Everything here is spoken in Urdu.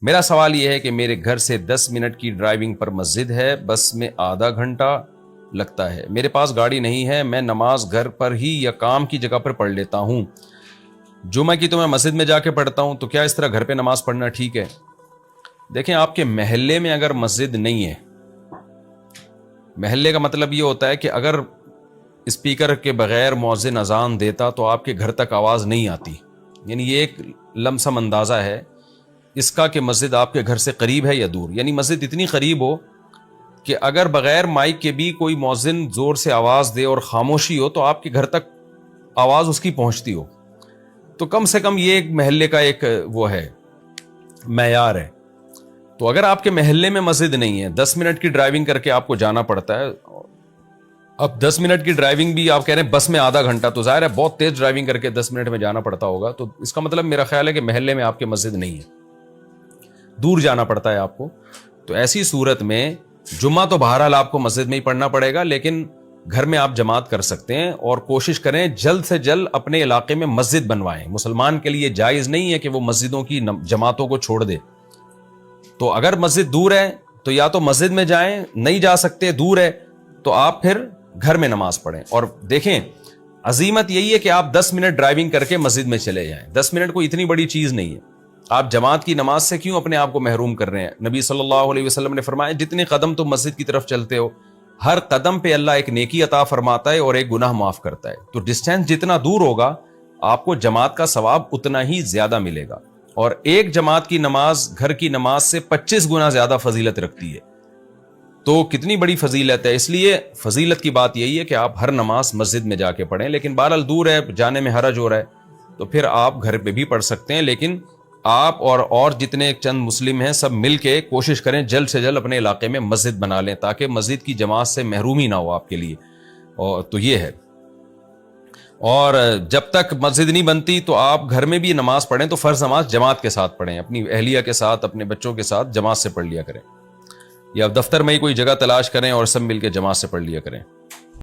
میرا سوال یہ ہے کہ میرے گھر سے 10 منٹ کی ڈرائیونگ پر مسجد ہے، بس میں آدھا گھنٹہ لگتا ہے، میرے پاس گاڑی نہیں ہے، میں نماز گھر پر ہی یا کام کی جگہ پر پڑھ لیتا ہوں، جمعہ کی تو میں مسجد میں جا کے پڑھتا ہوں، تو کیا اس طرح گھر پہ نماز پڑھنا ٹھیک ہے؟ دیکھیں، آپ کے محلے میں اگر مسجد نہیں ہے، محلے کا مطلب یہ ہوتا ہے کہ اگر اسپیکر کے بغیر مؤذن اذان دیتا تو آپ کے گھر تک آواز نہیں آتی، یعنی یہ ایک لمسم اندازہ ہے اس کا کہ مسجد آپ کے گھر سے قریب ہے یا دور. یعنی مسجد اتنی قریب ہو کہ اگر بغیر مائک کے بھی کوئی مؤذن زور سے آواز دے اور خاموشی ہو تو آپ کے گھر تک آواز اس کی پہنچتی ہو. تو کم سے کم یہ ایک محلے کا ایک وہ ہے، معیار ہے. تو اگر آپ کے محلے میں مسجد نہیں ہے، 10 منٹ کی ڈرائیونگ کر کے آپ کو جانا پڑتا ہے. اب 10 منٹ کی ڈرائیونگ بھی آپ کہہ رہے ہیں بس میں آدھا گھنٹہ، تو ظاہر ہے بہت تیز ڈرائیونگ کر کے 10 منٹ میں جانا پڑتا ہوگا. تو اس کا مطلب میرا خیال ہے کہ محلے میں آپ کے مسجد نہیں ہے، دور جانا پڑتا ہے آپ کو. تو ایسی صورت میں جمعہ تو بہرحال آپ کو مسجد میں ہی پڑھنا پڑے گا، لیکن گھر میں آپ جماعت کر سکتے ہیں اور کوشش کریں جلد سے جلد اپنے علاقے میں مسجد بنوائیں. مسلمان کے لیے جائز نہیں ہے کہ وہ مسجدوں کی جماعتوں کو چھوڑ دے. تو اگر مسجد دور ہے تو یا تو مسجد میں جائیں، نہیں جا سکتے دور ہے تو آپ پھر گھر میں نماز پڑھیں. اور دیکھیں، عزیمت یہی ہے کہ آپ 10 منٹ ڈرائیونگ کر کے مسجد میں چلے جائیں. 10 منٹ کوئی اتنی بڑی چیز نہیں ہے. آپ جماعت کی نماز سے کیوں اپنے آپ کو محروم کر رہے ہیں؟ نبی صلی اللہ علیہ وسلم نے فرمایا جتنے قدم تم مسجد کی طرف چلتے ہو، ہر قدم پہ اللہ ایک نیکی عطا فرماتا ہے اور ایک گناہ معاف کرتا ہے. تو ڈسٹینس جتنا دور ہوگا آپ کو جماعت کا ثواب اتنا ہی زیادہ ملے گا. اور ایک جماعت کی نماز گھر کی نماز سے 25 گنا زیادہ فضیلت رکھتی ہے. تو کتنی بڑی فضیلت ہے. اس لیے فضیلت کی بات یہی ہے کہ آپ ہر نماز مسجد میں جا کے پڑھیں. لیکن بہرحال دور ہے، جانے میں حرج ہو رہا ہے، تو پھر آپ گھر پہ بھی پڑھ سکتے ہیں. لیکن آپ اور جتنے چند مسلم ہیں سب مل کے کوشش کریں جلد سے جلد اپنے علاقے میں مسجد بنا لیں تاکہ مسجد کی جماعت سے محرومی نہ ہو آپ کے لیے. اور تو یہ ہے. اور جب تک مسجد نہیں بنتی تو آپ گھر میں بھی نماز پڑھیں تو فرض نماز جماعت کے ساتھ پڑھیں، اپنی اہلیہ کے ساتھ، اپنے بچوں کے ساتھ جماعت سے پڑھ لیا کریں، یا دفتر میں ہی کوئی جگہ تلاش کریں اور سب مل کے جماعت سے پڑھ لیا کریں.